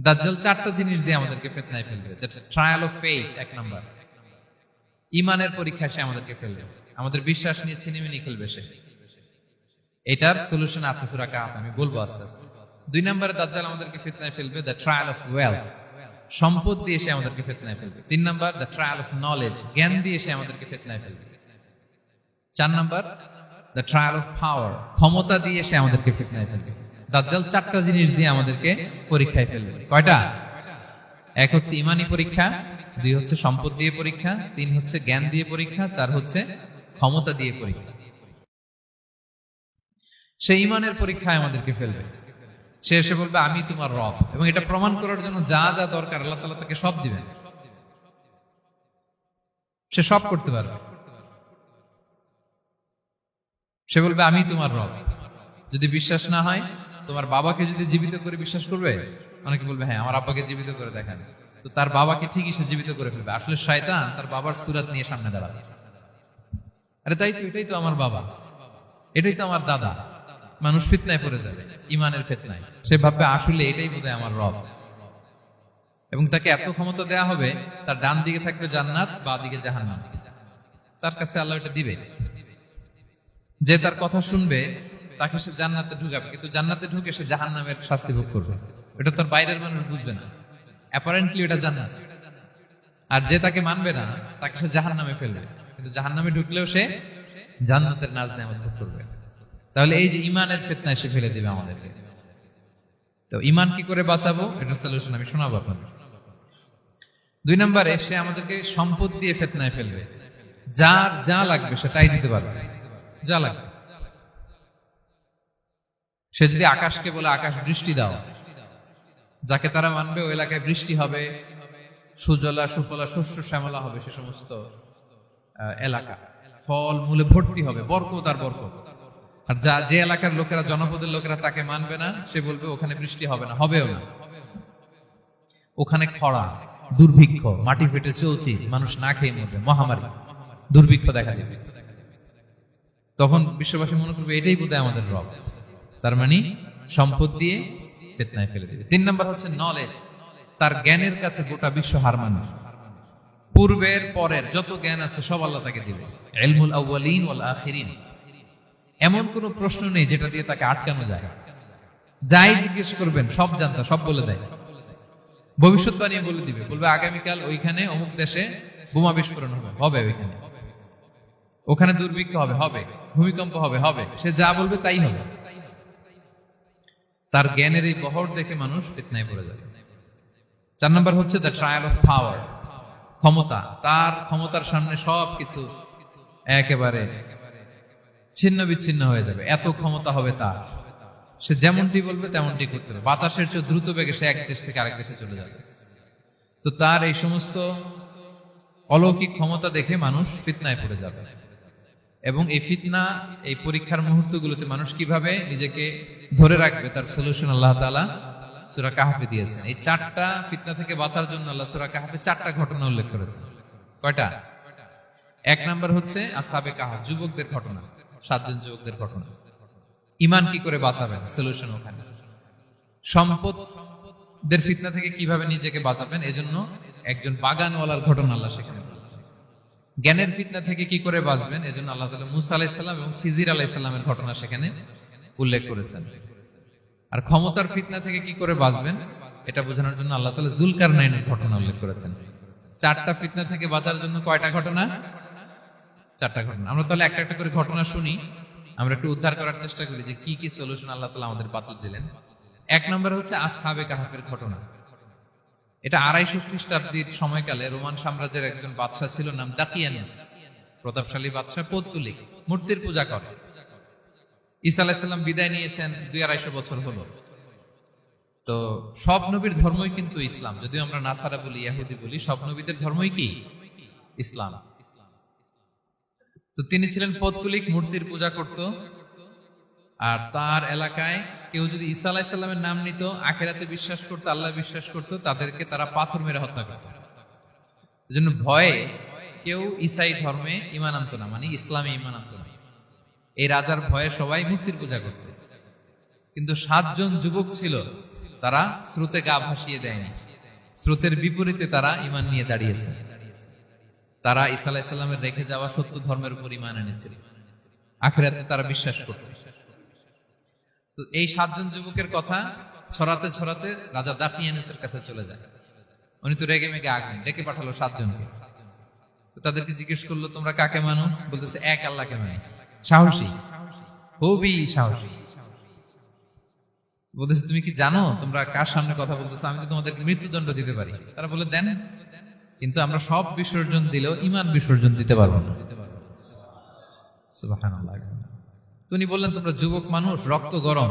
দাজ্জাল চারটা জিনিস দিয়ে আমাদেরকে ফিতনায় ফেলবে। That's trial of faith. এক নাম্বার, ইমানের পরীক্ষায় সে আমাদেরকে ফেলবে, আমাদের বিশ্বাস নিয়ে ছিনিমিনি খেলবে সে। এটার সলিউশন আছে সূরা কাহফ, আমি বলবো আস্তে আস্তে। দুই নম্বরে দাজ্জাল আমাদেরকে ফিতনায় ফেলবে দ্য ট্রায়াল অফ ওয়েলথ, সম্পদ দিয়ে সে আমাদেরকে ফিতনায় ফেলবে। তিন নম্বর দ্য ট্রায়াল অফ নলেজ, জ্ঞান দিয়ে সে আমাদেরকে ফিতনায় ফেলবে। চার নম্বর দ্য ট্রায়াল অফ পাওয়ার, ক্ষমতা দিয়ে সে আমাদেরকে ফিতনায় ফেলবে। দাজ্জাল চারটা জিনিস দিয়ে আমাদেরকে পরীক্ষায় ফেলবে। কয়টা? এক হচ্ছে ইমানি পরীক্ষা, দুই হচ্ছে সম্পদ দিয়ে পরীক্ষা, তিন হচ্ছে জ্ঞান দিয়ে পরীক্ষা, চার হচ্ছে ক্ষমতা দিয়ে পরীক্ষা। সে ইমানের পরীক্ষায় আমাদেরকে ফেলবে। সে এসে বলবে আমি তোমার রব, এবং এটা প্রমাণ করার জন্য যা যা দরকার আল্লাহ তাআলা তাকে সব দিবেন। সে সব করতে পারবে। সে বলবে আমি তোমার রব। যদি বিশ্বাস না হয়, তোমার বাবাকে যদি জীবিত করে বিশ্বাস করবে? অনেকে বলবে হ্যাঁ আমার আব্বাকে জীবিত করে দেখান। তো তার বাবাকে ঠিকই সে জীবিত করে ফেলবে। আসলে শয়তান তার বাবার সুরাত নিয়ে সামনে দাঁড়াবে। আরে তাই তো, এটাই তো আমার বাবা, এটাই তো আমার দাদা। মানুষ ফিতনায় পড়ে যাবে, ইমানের ফিতনায়। সে ভাববে আসলে এটাই বোধহয় আমার রব, এবং তাকে এত ক্ষমতা দেয়া হবে, তার ডান দিকে থাকবে জান্নাত, বাঁ দিকে জাহান্নাম। তার কাছে আল্লাহ এটা দিবে। যে তার কথা শুনবে তাকে সে জান্নাতে ঢুকাবে, কিন্তু জান্নাতে ঢুকে সে জাহান্নামের শাস্তি ভোগ করবে। এটা তার বাইরের মানুষ বুঝবে না, অ্যাপারেন্টলি এটা জান্নাত। আর যে তাকে মানবে না তাকে সে জাহান্নামে ফেলবে, কিন্তু জাহান্নামে ঢুকলেও সে জান্নাতের নাজ নেয়ামত ভোগ করবে। তাহলে এই যে ইমানের ফিতনায় সে ফেলে দিবে আমাদেরকে। তো ইমান কি করে বাঁচাবো, এটা সলিউশন আমি শোনাবো আপনাদের। দুই নম্বরে সে আমাদেরকে সম্পদ দিয়ে ফিতনায় ফেলবে। যার যা লাগবে সে তাই দিতে পারবে, যা লাগবে। সে যদি আকাশকে বলে আকাশ বৃষ্টি দাও, যাকে তারা মানবে ওই এলাকায় বৃষ্টি হবে, সুজলা সুফলা শস্য শ্যামলা হবে সে সমস্ত এলাকা, ফল মূলে ভর্তি হবে, বরকত আর বরকত। আর যে এলাকার লোকেরা, জনপদের লোকেরা তাকে মানবে না, সে বলবে ওখানে বৃষ্টি হবে না, হবেও না। ওখানে খরা, দুর্ভিক্ষ, মাটি ফেটে চলছে, মানুষ না খেয়ে মরবে, মহামারী, দুর্ভিক্ষ দেখা দেবে। তখন বিশ্ববাসী মনে করবে এটাই বোধহয় আমাদের রব। তার মানে সম্পদ দিয়ে ফিতনায় ফেলে দিবে। তিন নম্বর হচ্ছে নলেজ, তার জ্ঞানের কাছে গোটা বিশ্ব হার মানবে। পূর্বের পরের যত জ্ঞান আছে সব আল্লাহ তাকে দিবে। ইলমুল আউয়ালিন ওয়াল আখিরিন, এমন কোন প্রশ্ন নেই যেটা দিয়ে তাকে আটকানো যায়। যাই জিজ্ঞেস করবেন সব জানতা, সব বলে দেয়। ভবিষ্যৎবাণী বলে দিবে, বলবে আগামীকাল ওইখানে অমুক দেশে বোমা বিস্ফোরণ হবে, হবে ওইখানে, ওখানে দুর্ভিক্ষ হবে, হবে, ভূমিকম্প হবে, হবে। সে যা বলবে তাই হবে। তার জ্ঞানের এই বহর দেখে মানুষ ফিতনায় পড়ে যাবে। চার নম্বর হচ্ছে দ্য ট্রায়াল অফ পাওয়ার, ক্ষমতা। তার ক্ষমতার সামনে সবকিছু একেবারে ছিন্ন বিচ্ছিন্ন হয়ে যাবে, এত ক্ষমতা হবে তার। সে যেমনটি বলবে তেমনটি করতে হবে। বাতাসের চেয়ে দ্রুত বেগে সে এক দেশ থেকে আরেক দেশে চলে যাবে। তো তার এই সমস্ত অলৌকিক ক্ষমতা দেখে মানুষ ফিতনায় পড়ে যাবে। এবং এই ফিতনা, এই পরীক্ষার মুহূর্তগুলোতে মানুষ কিভাবে নিজেকে ধরে রাখবে তার সলিউশন আল্লাহ তাআলা সূরা কাহফে দিয়েছেন। এই চারটা ফিতনা থেকে বাঁচার জন্য আল্লাহ সূরা কাহফে চারটা ঘটনা উল্লেখ করেছেন। কয়টা? এক নাম্বার হচ্ছে আসহাবে কাহফ, যুবকদের ঘটনা, 7 জন যুবকদের ঘটনা। ইমান কি করে বাঁচাবেন, সলিউশন ওখানে। সম্পদের ফিতনা থেকে কিভাবে নিজেকে বাঁচাবেন, এজন্য একজন বাগানওয়ালার ঘটনা আল্লাহ সেখানে বলেছেন। জ্ঞানের ফিতনা থেকে কি করে বাঁচবেন, এজন্য আল্লাহ তাআলা মুসা আলাইহিস সালাম এবং খিজির আলাইহিস সালামের ঘটনা সেখানে উল্লেখ করেছেন। আর ক্ষমতার ফিতনা থেকে কি করে বাঁচবেন এটা বোঝানোর জন্য আল্লাহ তাআলা যুলকারনাইনের ঘটনা উল্লেখ করেছেন। চারটা ফিতনা থেকে বাঁচার জন্য কয়টা ঘটনা? চারটা ঘটনা। আমরা তাহলে একটা একটা করে ঘটনা শুনি, আমরা একটু উদ্ধার করার চেষ্টা করি যে কি কি সলিউশন আল্লাহ তাআলা আমাদের বাতলে দিলেন। এক নম্বর হচ্ছে আসহাবে কাহফের ঘটনা। এটা 250 খ্রিস্টাব্দের সময়কালে রোমান সাম্রাজ্যের একজন বাদশা ছিল, নাম দাকিয়ানুস। প্রতাপশালী বাদশা, পৌত্তলিক, মূর্তির পূজা করে। ঈসা আলাইহিস সালাম বিদায় নিয়েছেন 200-250 বছর হলো। তো সব নবীর ধর্মই কিন্তু ইসলাম, যদিও আমরা নাসারা বলি, ইহুদি বলি, সব নবীদের ধর্মই কি ইসলাম। তো তিনি ছিলেন পৌত্তলিক, মূর্তির পূজা করত। আর তার এলাকায় কেউ যদি ঈসা আলাইহিস সালামের নাম নিত, আখিরাতে বিশ্বাস করতো, আল্লাহ বিশ্বাস করতো, তাদেরকে তারা পাথর মেরে হত্যা করত। এজন্য ভয়ে কেউ ঈসাই ধর্মে ঈমান আনতো না, মানে ইসলামে ঈমান আনতো না। এই রাজার ভয়ে সবাই মূর্তির পূজা করত। কিন্তু 7 জন যুবক ছিল, তারা স্রোতে গা ভাসিয়ে দেয়নি, স্রোতের বিপরীতে তারা ঈমান নিয়ে দাঁড়িয়েছে। তারা ঈসা আলাইহিস সালামের রেখে যাওয়া সত্য ধর্মের উপর ঈমান এনেছিল, আখিরাতে তারা বিশ্বাস করত। তো এই 7 জন যুবকের কথা ছড়াতে ছড়াতে রাজা দাকিয়ানুসের কাছে চলে যায়। উনি তো রেগে মেগে আগুন, ডেকে পাঠালো 7 জনকে। তো তাদেরকে জিজ্ঞেস করলো, তোমরা কাকে মানো? বলতেছে এক আল্লাহকে মানি। সাহসী, খুবই সাহসী। বলতেছে তুমি কি জানো তোমরা কার সামনে কথা বলতেছো? আমি তো তোমাদের মৃত্যুদণ্ড দিতে পারি। তারা বলে দেন, কিন্তু আমরা সব বিসর্জন দিলেও ঈমান বিসর্জন দিতে পারবো না। সুবহানাল্লাহ। তিনি বললেন, তোমরা যুবক মানুষ, রক্ত গরম,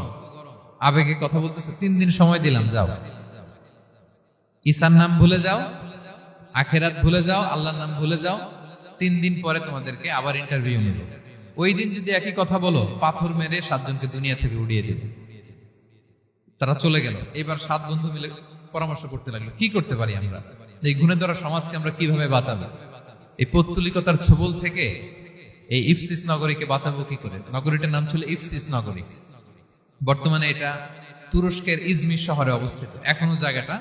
আবেগে কথা বলতেছো, 3 দিন সময় দিলাম, যাও ঈসার নাম ভুলে যাও, আখেরাত ভুলে যাও, আল্লাহর নাম ভুলে যাও। 3 দিন পরে তোমাদেরকে আবার ইন্টারভিউ নেব। ওই দিন যদি একই কথা বলো, পাথর মেরে 7 জনকে দুনিয়া থেকে উড়িয়ে দেবে। তারা চলে গেল। এবার 7 বন্ধু মিলে পরামর্শ করতে লাগলো, কি করতে পারি আমরা, এই গুণে ধরা সমাজকে আমরা কিভাবে বাঁচাবো, এই পৌত্তলিকতার ছোবল থেকে এই ইফসিস নগরীকে বাঁচাবো কি করে। নগরীটার নাম ছিল ইফসিস নগরী। বর্তমানে এটা তুরস্কের ইজমির শহরে অবস্থিত। এখনো জায়গাটা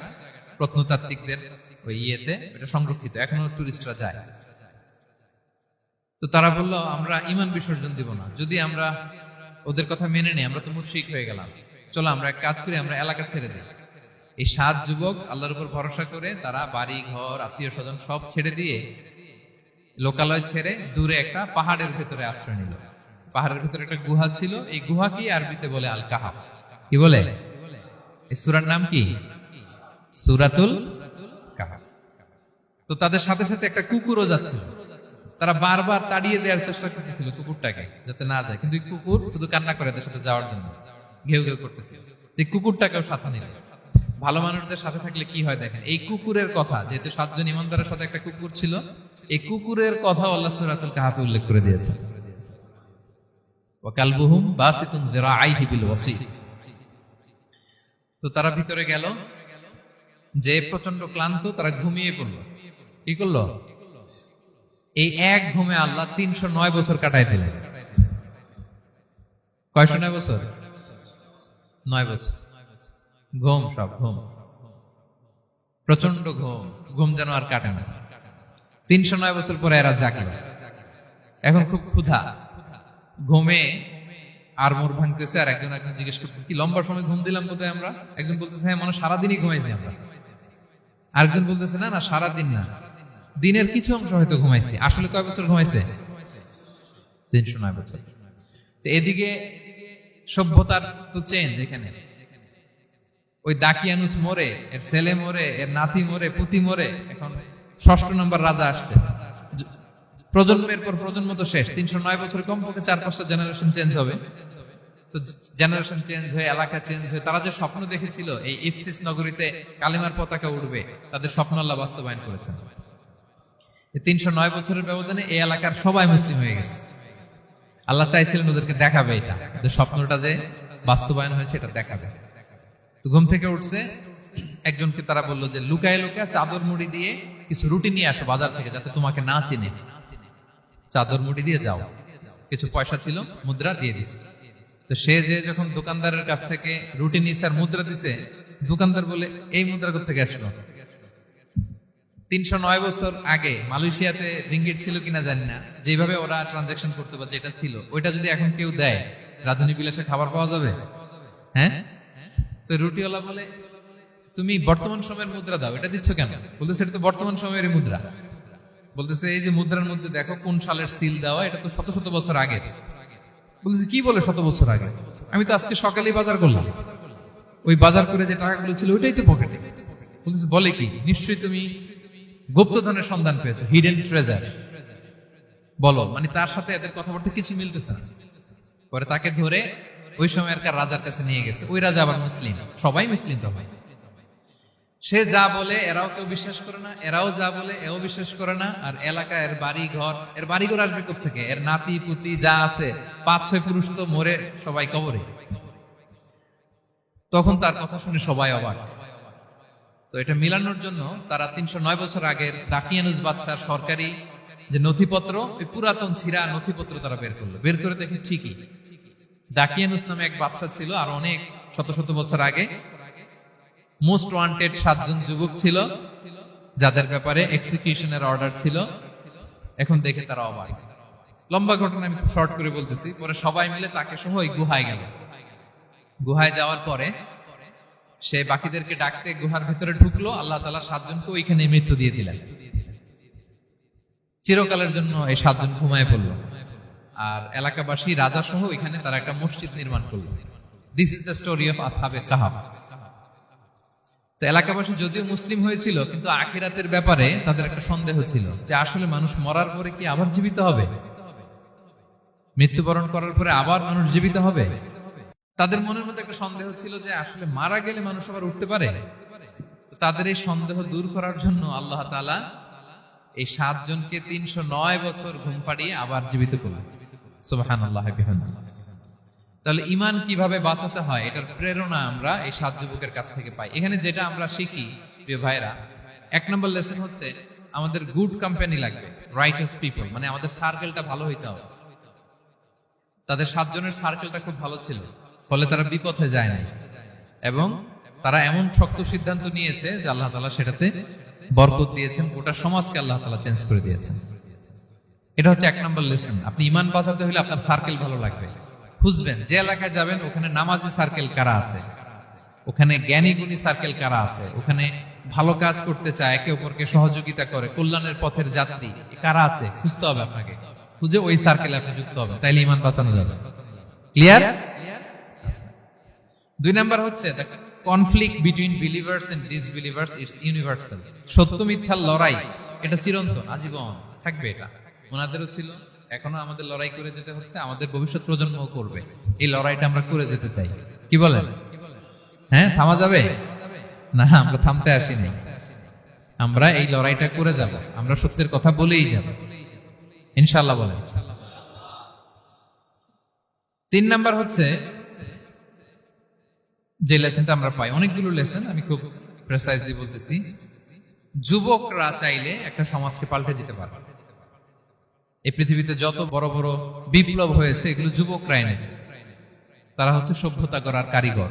প্রত্নতাত্ত্বিকদের ওই ইয়েতে এটা সংরক্ষিত, এখনো টুরিস্টরা যায়। তো তারা বলল, আমরা ঈমান বিসর্জন দিব না, যদি আমরা ওদের কথা মেনে নেই আমরা তো মুশরিক হয়ে গেলাম, চলো আমরা এক কাজ করি, আমরা এলাকা ছেড়ে দিই। এই 7 যুবক আল্লাহর উপর ভরসা করে তারা বাড়ি ঘর আত্মীয় স্বজন সব ছেড়ে দিয়ে, লোকালয় ছেড়ে দূরে একটা পাহাড়ের ভেতরে আশ্রয় নিল। পাহাড়ের ভেতরে একটা গুহা ছিল, এই গুহা কি আরবিতে বলে আল কাহাফ। কি বলে? এই সূরার নাম কি? সূরাতুল কাহাফ। তো তাদের সাথে সাথে একটা কুকুরও যাচ্ছিল। তারা বারবার তাড়িয়ে দেওয়ার চেষ্টা করতেছিল কুকুরটাকে, যাতে না যায়, কিন্তু কুকুর শুধু কান্না করে এদের সাথে যাওয়ার জন্য ঘেউ ঘেউ করতেছিল। এই কুকুরটাকেও সাথে নিল। ভালো মানুষদের সাথে থাকলে কি হয় দেখেন, এই কুকুরের কথা, যেহেতু 7 জন ইমানদারের সাথে একটা কুকুর ছিল, এই কুকুরের কথা আল্লাহ সূরাতুল কাহাফে উল্লেখ করে দিয়েছে। ওয়া কালবুহুম বাসিতুন যিরাআইহি বিল ওয়াসিল। তো তারা ভিতরে গেল, যে প্রচন্ড ক্লান্ত, তারা ঘুমিয়ে পড়ল। কি করলো? এই এক ঘুমে আল্লাহ 309 বছর কাটাই দিলেন। কয়শো 9 বছর? 9 বছর ঘুম, সব ঘুম, প্রচন্ড ঘুম, ঘুম যেন আর কাটে না। 309 বছর পরে এরা জাগল। এখন খুব ক্ষুধা, ঘুমে আর মোর ভাঙতেছে। আর একজন জিজ্ঞেস করতেছে, কি লম্বা সময় ঘুম দিলাম কোথায় আমরা? একজন বলতেছে, হ্যাঁ মানে সারাদিনই ঘুমাইছি আমরা। আরেকজন বলতেছে, না না সারাদিন না, দিনের কিছু অংশ হয়তো ঘুমাইছি। আসলে কয় বছর ঘুমাইছে? 309 বছর। তো এদিকে সভ্যতার তো চেঞ্জ। এখানে ওই দাকিয়ানুস মরে, এর ছেলে মরে, এর নাতি মরে, পুতি মরে, এখন 6ষ্ঠ নম্বর রাজা আসছে। প্রজন্মের পর প্রজন্ম তো শেষ। 309 বছর কমপক্ষে 4-5টা জেনারেশন চেঞ্জ হবে। তো জেনারেশন চেঞ্জ হয়ে, এলাকা চেঞ্জ হয়ে, তারা যে স্বপ্ন দেখেছিল এই ইফসিস নগরীতে কালিমার পতাকা উঠবে, তাদের স্বপ্ন আল্লাহ বাস্তবায়ন করেছেন। 309 বছরের ব্যবধানে এই এলাকার সবাই মুসলিম হয়ে গেছে। আল্লাহ চাইছিলেন ওদেরকে দেখাবে এটা, ওদের স্বপ্নটা যে বাস্তবায়ন হয়েছে এটা দেখাবে। তো ঘুম থেকে উঠছে, একজনকে তারা বললো যে লুকায় লুকায় চাদর মুড়ি দিয়ে কিছু রুটি নিয়ে আসো বাজার থেকে, যাতে তোমাকে না চিনে। চাদর মুড়ি দিয়ে যাও। কিছু পয়সা ছিল, মুদ্রা দিয়ে দিছে। তো সে যে যখন দোকানদারের কাছ থেকে রুটি নিছে আর মুদ্রা দিছে, দোকানদার বলে, এই মুদ্রা কোথা থেকে আসলো? 309 বছর আগে মালয়েশিয়াতে রিঙ্গিট ছিল কিনা জানি না, যেভাবে ওরা ট্রানজাকশন করতে পারে, যেটা ছিল ওইটা যদি এখন কেউ দেয়, রাধুনী বিলাসে খাবার পাওয়া যাবে? হ্যাঁ। তো রুটিওয়ালা বলে, তুমি বর্তমান সময়ের মুদ্রা দাও, এটা দিচ্ছ কেন? বলতেছে, এটা তো বর্তমান সময়ের মুদ্রা। বলতেছে, এই যে মুদ্রার মধ্যে দেখো কোন সালের সিল দেওয়া, এটা তো শত শত বছর আগে। বলতেছে, কি বলে শত বছর আগে? আমি তো আজকে সকালেই বাজার করলাম, ওই বাজার করে যে টাকাগুলো ছিল ওইটাই তো পকেটে। বলতেছে, বলে কি? নিশ্চয়ই তুমি গুপ্তধনের সন্ধান পেয়েছো, হিডেন ট্রেজার। বলো। মানে তার সাথে এদের কথাবার্তা কিছু মিলতেছে না। পরে তাকে ধরে ওই সময়কার রাজার কাছে নিয়ে গেছে। ওই রাজা আবার মুসলিম, সবাই মুসলিম তো হয়। সে যা বলে এরাও কেউ বিশ্বাস করে না, এরাও যা বলে এও বিশ্বাস করে না। আর এলাকা, এর বাড়িঘর আসবে কোত্থেকে? এর নাতি পুতি যা আছে 5-6 পুরুষ তো মরে সবাই কবরে। তখন তার কথা শুনে সবাই অবাক। তো এটা মিলানোর জন্য তারা 309 বছর আগের দাকিয়ানুস বাদশার সরকারি যে নথিপত্র, ওই পুরাতন ছিঁড়া নথিপত্র তারা বের করলো। বের করে দেখে ঠিকই দাকিয়ানুস নামে এক বাদশা ছিল, আর অনেক শত শত বছর আগে। মোস্ট ওয়ান্টেড 7 জন যুবক ছিল যাদের ব্যাপারে এক্সিকিউশনের অর্ডার ছিল। এখন দেখে তারা অবাক। লম্বা ঘটনা আমি শর্ট করে বলতেছি। পরে সবাই মিলে তাকে সহ ওই গুহায় গেল। গুহায় যাওয়ার পরে সে বাকিদেরকে ডাকতে গুহার ভিতরে ঢুকলো। আল্লাহ তাআলা 7 জনকে ওইখানে মৃত্যু দিয়ে দিলেন। চিরকালের জন্য এই 7 জন ঘুমায় পড়লো। আর এলাকাবাসী রাজা সহ এখানে তারা একটা মসজিদ নির্মাণ করলো। This is the story of আসহাবে কাহাফ। তো এলাকাবাসী যদিও মুসলিম হয়েছিল, কিন্তু আখিরাতের ব্যাপারে তাদের একটা সন্দেহ ছিল যে আসলে মানুষ মরার পরে কি আবার জীবিত হবে, মৃত্যুবরণ করার পরে আবার মানুষ জীবিত হবে। তাদের মনের মধ্যে একটা সন্দেহ ছিল যে আসলে মারা গেলে মানুষ আবার উঠতে পারে। তাদের এই সন্দেহ দূর করার জন্য আল্লাহ তাআলা এই 7 জনকে 309 বছর ঘুম পাড়িয়ে আবার জীবিত করলেন। সুবহানাল্লাহ বিহামদিহি। তাহলে ঈমান কিভাবে বাঁচাতে হয় এটার প্রেরণা আমরা এই 7 যুবকের কাছ থেকে পাই। এখানে যেটা আমরা শিখি প্রিয় ভাইরা, 1 নম্বর লেসন হচ্ছে আমাদের গুড কোম্পানি লাগবে, রাইটাস পিপল, মানে আমাদের সার্কেলটা ভালো হইতে হবে। তাদের 7 জনের সার্কেলটা খুব ভালো ছিল, ফলে তারা বিপথে যায় না এবং তারা এমন শক্ত সিদ্ধান্ত নিয়েছে যে আল্লাহ তাআলা সেটাতে বরকত দিয়েছেন, গোটা সমাজকে আল্লাহ তাআলা চেঞ্জ করে দিয়েছেন। এটা হচ্ছে 1 নম্বর লেসন। আপনি ঈমান বাঁচাতে হলে আপনার সার্কেল ভালো লাগবে। খুঁজবেন যে এলাকায় যাবেন ওখানে নামাজি সার্কেল কারা আছে, ওখানে জ্ঞানী গুণী সার্কেল কারা আছে, ওখানে ভালো কাজ করতে চায়, একে অপরকে সহযোগিতা করে, কল্যাণের পথের যাত্রী কারা আছে খুঁজতে হবে আপনাকে। খুঁজে ওই সার্কেলে আপনি যুক্ত হবেন, তাইলে ঈমান বাঁচানো যাবে। ক্লিয়ার? 2 নাম্বার হচ্ছে conflict between believers and disbelievers it's universal. সত্য মিথ্যার লড়াই এটা চিরন্তন, আজীবন থাকবে। এটা ওনাদেরও ছিল, এখনো আমাদের লড়াই করে যেতে হচ্ছে, আমাদের ভবিষ্যৎ প্রজন্মও করবে। এই লড়াইটা আমরা করে যেতে চাই। কি বলেন? হ্যাঁ, থামা যাবে না? আমরা থামতে আসিনি, আমরা এই লড়াইটা করে যাব। আমরা সত্যের কথা বলেই যাব ইনশাআল্লাহ। বলেন। 3 নাম্বার হচ্ছে যে লেসনটা আমরা পাই, অনেকগুলো লেসন, আমি খুব প্রেসাইজলি বলতেছি। যুবকরা চাইলে একটা সমাজকে পাল্টে দিতে পারে। এই পৃথিবীতে যত বড় বড় বিপ্লব হয়েছে এগুলো যুবকরা এনেছে। তারা হচ্ছে সভ্যতা গড়ার কারিগর।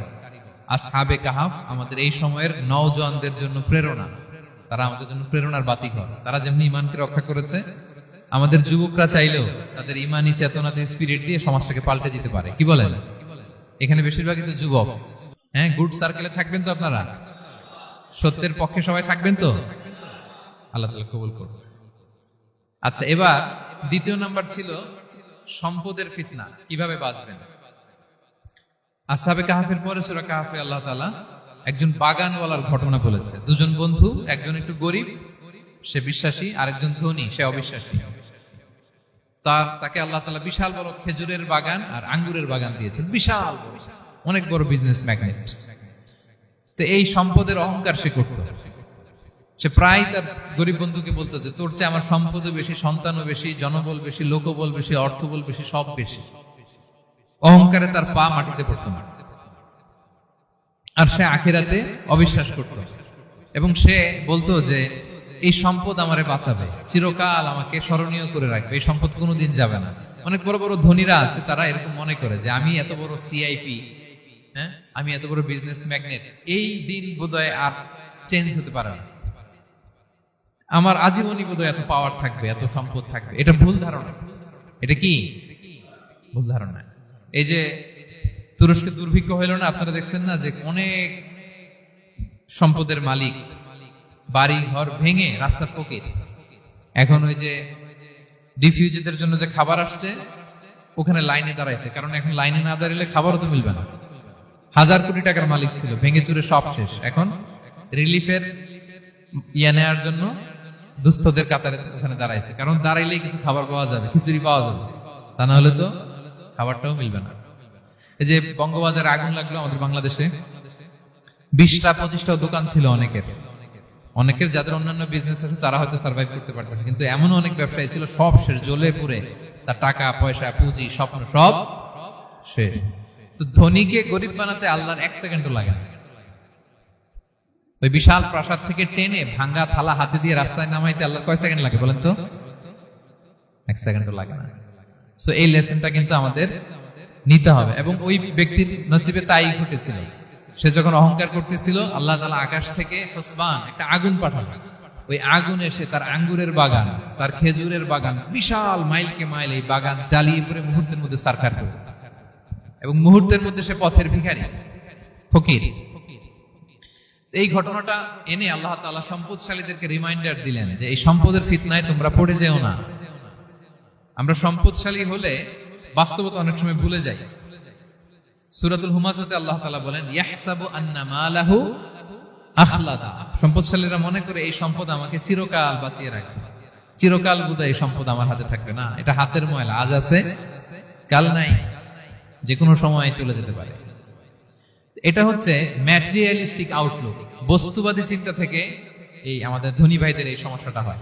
আসহাবে কাহাফ আমাদের এই সময়ের নওজোয়ানদের জন্য প্রেরণা। তারা আমাদের জন্য প্রেরণার বাতিঘর। তারা যেমনি ঈমানকে রক্ষা করেছে, আমাদের যুবকরা চাইলেও তাদের ঈমানি চেতনাতে স্পিরিট দিয়ে সমাজটাকে পাল্টে দিতে পারে। কি বলেন? এখানে বেশিরভাগই তো যুবক। হ্যাঁ, গুড সার্কেলে থাকবেন তো আপনারা? সত্যের পক্ষে সবাই থাকবেন তো? আল্লাহ তাআলা কবুল করুন। আচ্ছা, এবার 2 নাম্বার ছিল সম্পদের ফিতনা, কিভাবে বাঁচবেন। আসহাবে কাহাফের পরে সূরা কাহাফে আল্লাহ তাআলা একজন বাগানওয়ালার ঘটনা বলেছে। 2 জন বন্ধু, একজন একটু গরিব, সে বিশ্বাসী, আরেকজন ধনী, সে অবিশ্বাসী। তাকে আল্লাহ তাআলা বিশাল বড় খেজুরের বাগান আর আঙ্গুরের বাগান দিয়েছেন, বিশাল বড়, অনেক বড় বিজনেস ম্যাগনেট। তো এই সম্পদের অহংকার সে করত। সে প্রায় তার গরিব বন্ধুকে বলতো যে তোর চেয়ে আমার সম্পদও বেশি, সন্তানও বেশি, জনবল বেশি, লোকবল বেশি, অর্থবল বেশি, সব বেশি। অহংকারে তার পা মাটিতে পড়ত না। আর সে আখিরাতে অবিশ্বাস করত এবং সে বলতো যে এই সম্পদ আমারে বাঁচাবে, চিরকাল আমাকে স্মরণীয় করে রাখবে, এই সম্পদ কোনোদিন যাবে না। অনেক বড় বড় ধনীরা আছে, তারা এরকম মনে করে যে আমি এত বড় সিআইপি, হ্যাঁ, আমি এত বড় বিজনেস ম্যাগনেট, এই দিন বোধহয় আর চেঞ্জ হতে পারে না, আমার আজীবনই বোধহয় এত পাওয়ার থাকবে, এত সম্পদ থাকবে। এটা ভুল ধারণা। এটা কি ভুল ধারণা? এই যে তুরস্কে দুর্ভিক্ষ হইল না, আপনারা দেখছেন না যে অনেক সম্পদের মালিক বাড়ি ঘর ভেঙে রাস্তার ফকির। এখন ওই যে ডিফিউজিদের জন্য যে খাবার আসছে ওখানে লাইনে দাঁড়াইছে, কারণ এখন লাইনে না দাঁড়ালে খাবারও তো মিলবে না। 1000 কোটি টাকার মালিক ছিল, ভেঙে চুরে সব শেষ। এখন রিলিফের নেওয়ার জন্য দুস্থদের কাতারে ওখানে দাঁড়াইছে, কারণ দাঁড়াইলেই কিছু খাবার পাওয়া যাবে, খিচুড়ি পাওয়া যাবে, তা না হলে তো খাবারটাও মিলবে না। এই যে বঙ্গবাজারে আগুন লাগলো আমাদের বাংলাদেশে, 20টা-25টা দোকান ছিল অনেকের যাদের অন্যান্য বিজনেস আছে তারা হয়তো সার্ভাইভ করতে পারতেছে, কিন্তু এমন অনেক ব্যবসায়ী ছিল সব শেষ, জ্বলে পুড়ে, তার টাকা পয়সা পুঁজি স্বপ্ন সব শেষ। তো ধনীকে গরিব বানাতে আল্লাহর 1 সেকেন্ডও লাগে না। ওই বিশাল প্রাসাদ থেকে টেনে ভাঙ্গা থালা হাতে দিয়ে রাস্তায় নামাইতে আল্লাহর কয় সেকেন্ড লাগে বলেন তো? 1 সেকেন্ডও লাগে না। সো এই লেসনটা কিন্তু আমাদের নিতে হবে। এবং ওই ব্যক্তির নসিবে তাই ঘটেছিল। সে যখন অহংকার করতেছিল, আল্লাহ তাআলা আকাশ থেকে হুসবান একটা আগুন পাঠালো। ওই আগুন এসে তার আঙ্গুরের বাগান, তার খেজুরের বাগান, বিশাল মাইলকে মাইল এই বাগান জ্বালিয়ে পুরো মুহূর্তের মধ্যে সারখার করে, এবং মুহূর্তের মধ্যে সে পথের ভিখারি, ফকির। এই ঘটনাটা এনে আল্লাহ তাআলা সম্পদশালীদেরকে রিমাইন্ডার দিলেন যে এই সম্পদের ফিতনায় তোমরা পড়ে যেও না। আমরা সম্পদশালী হলে বাস্তবতা অনেক সময় ভুলে যাই। সূরাতুল হুমাজাতে আল্লাহ তাআলা বলেন, ইয়াহসাবু আন্না মালাহু আখলাদা। সম্পদশালীরা মনে করে এই সম্পদ আমাকে চিরকাল বাঁচিয়ে রাখবে, চিরকাল বোধহয় এই সম্পদ আমার হাতে থাকবে। না, এটা হাতের ময়লা, আজ আছে কাল নাই, যে কোনো সময় চলে যেতে পারে। এটা হচ্ছে ম্যাটেরিয়ালিস্টিক আউটলুক, বস্তুবাদী চিন্তা থেকে এই আমাদের ধনী ভাইদের এই সমস্যাটা হয়।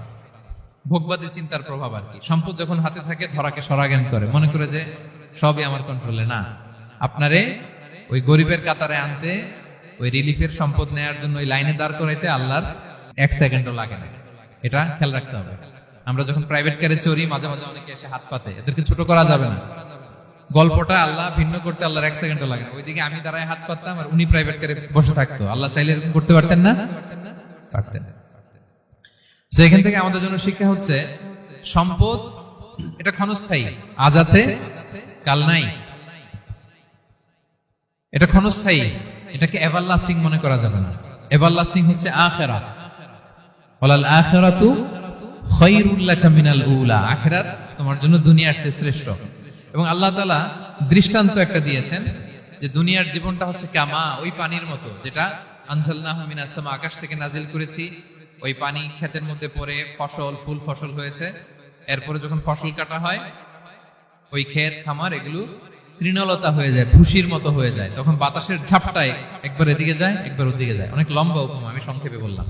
ভোগবাদী চিন্তার প্রভাব আর কি। সম্পদ যখন হাতে থাকে ধরাকে সরাজ্ঞান করে, মনে করে যে সবই আমার কন্ট্রোলে। না, আপনারে ওই গরিবের কাতারে আনতে, ওই রিলিফের সম্পদ নেয়ার জন্য ওই লাইনে দাঁড় করাইতে আল্লাহর 1 সেকেন্ডও লাগে না। এটা খেয়াল রাখতে হবে। আমরা যখন প্রাইভেট কারে চড়ি, মাঝে মাঝে অনেকে এসে হাত পাতে, এদেরকে ছোট করা যাবে না। গল্পটা আল্লাহ ভিন্ন করতে আল্লাহর 1 সেকেন্ডও লাগে না। ওইদিকে আমি দাঁড়ায় হাত পাততাম আর উনি প্রাইভেট কারে বসে থাকতো। আল্লাহ চাইলে এরকম করতে পারতেন না? পারতেন। তো এখান থেকে আমাদের জন্য শিক্ষা হচ্ছে, সম্পদ এটা ক্ষণস্থায়ী, আজ আছে কাল নাই। এটা ক্ষণস্থায়ী, এটাকে এভারলাস্টিং মনে করা যাবে না। এভারলাস্টিং হচ্ছে আখিরাত। ওয়ালাল আখিরাতু খায়রুল লাকা মিনাল উলা। আখিরাত তোমার জন্য দুনিয়ার চেয়ে শ্রেষ্ঠ। এবং আল্লাহ তাআলা দৃষ্টান্ত একটা দিয়েছেন যে দুনিয়ার জীবনটা হচ্ছে কামা, ওই পানির মতো, যেটা আনজালনাহু মিনাস সামা, আকাশ থেকে নাজিল করেছি। ওই পানি ক্ষেতের মধ্যে পড়ে ফসল, ফুল ফসল হয়েছে। এরপরে যখন ফসল কাটা হয়, ওই ক্ষেত খামার এগুলো তৃণলতা হয়ে যায়, ভুসির মতো হয়ে যায়। তখন বাতাসের ঝাপটায় একবার এদিকে যায়, একবার ওদিকে যায়। অনেক লম্বা উপমা, আমি সংক্ষেপে বললাম।